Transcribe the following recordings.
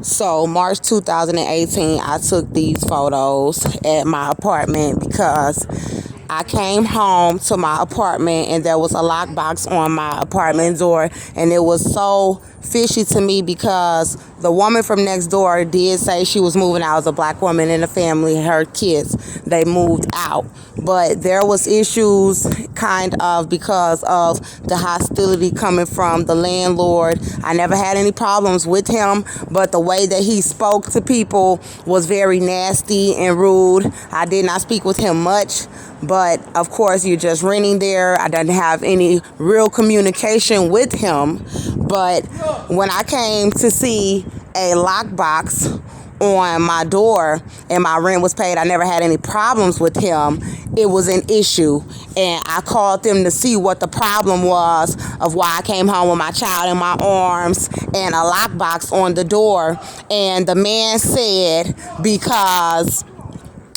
So March 2018, I took these photos at my apartment because I came home to my apartment and there was a lockbox on my apartment door, and it was so fishy to me because the woman from next door did say she was moving out as a black woman in the family. Her kids, they moved out, but there was issues kind of because of the hostility coming from the landlord. I never had any problems with him, but the way that he spoke to people was very nasty and rude. I did not speak with him much, but of course you're just renting there. I didn't have any real communication with him. But when I came to see a lockbox on my door and my rent was paid, I never had any problems with him. It was an issue, and I called them to see what the problem was of why I came home with my child in my arms and a lockbox on the door. And the man said because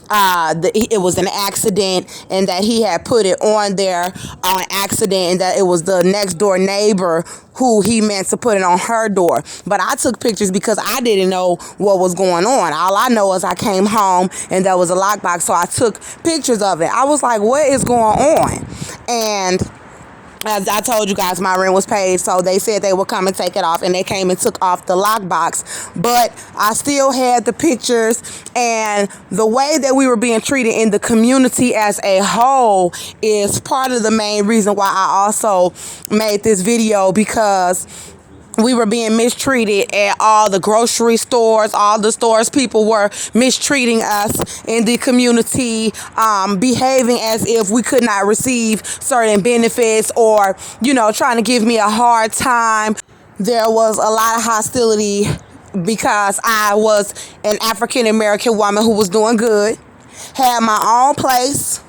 it was an accident and that he had put it on there on accident, and that it was the next door neighbor who he meant to put it on her door. But I took pictures because I didn't know what was going on. All I know is I came home and there was a lockbox, so I took pictures of it. I was like, what is going on? And as I told you guys, my rent was paid, so they said they would come and take it off, and they came and took off the lockbox. But I still had the pictures, and the way that we were being treated in the community as a whole is part of the main reason why I also made this video, because we were being mistreated at all the grocery stores, all the stores. People were mistreating us in the community, behaving as if we could not receive certain benefits, or, trying to give me a hard time. There was a lot of hostility because I was an African American woman who was doing good, had my own place.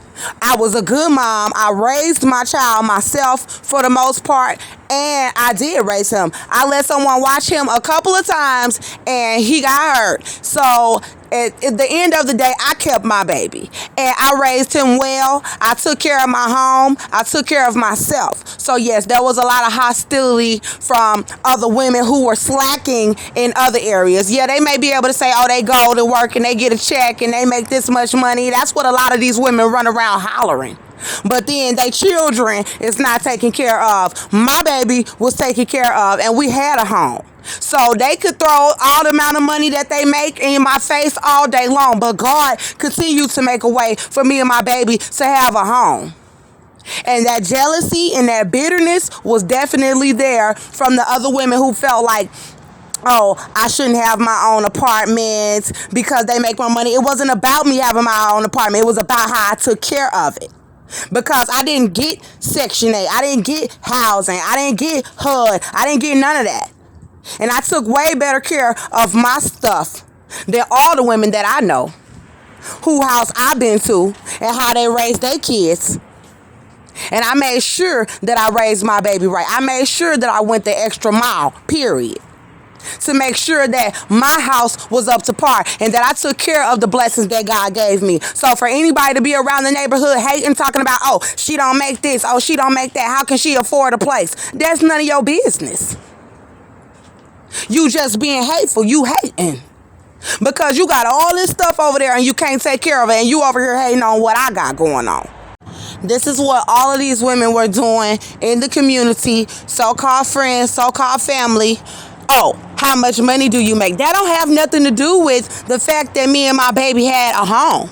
I was a good mom. I raised my child myself for the most part, and I did raise him. I let someone watch him a couple of times, and he got hurt. So at the end of the day, I kept my baby, and I raised him well. I took care of my home. I took care of myself. So yes, there was a lot of hostility from other women who were slacking in other areas. Yeah, they may be able to say, oh, they go to work and they get a check and they make this much money. That's what a lot of these women run around hollering. But then their children is not taken care of. My baby was taken care of, and we had a home. So they could throw all the amount of money that they make in my face all day long, but God continued to make a way for me and my baby to have a home. And that jealousy and that bitterness was definitely there from the other women who felt like, oh, I shouldn't have my own apartment because they make more money. It wasn't about me having my own apartment. It was about how I took care of it. Because I didn't get Section 8. I didn't get housing. I didn't get HUD. I didn't get none of that. And I took way better care of my stuff than all the women that I know, who house I've been to, and how they raise their kids. And I made sure that I raised my baby right. I made sure that I went the extra mile, period, to make sure that my house was up to par and that I took care of the blessings that God gave me. So for anybody to be around the neighborhood hating, talking about, oh, she don't make this, oh, she don't make that, how can she afford a place? That's none of your business. You just being hateful, you hating. Because you got all this stuff over there and you can't take care of it, and you over here hating on what I got going on. This is what all of these women were doing in the community, so-called friends, so-called family. Oh, how much money do you make? That don't have nothing to do with the fact that me and my baby had a home.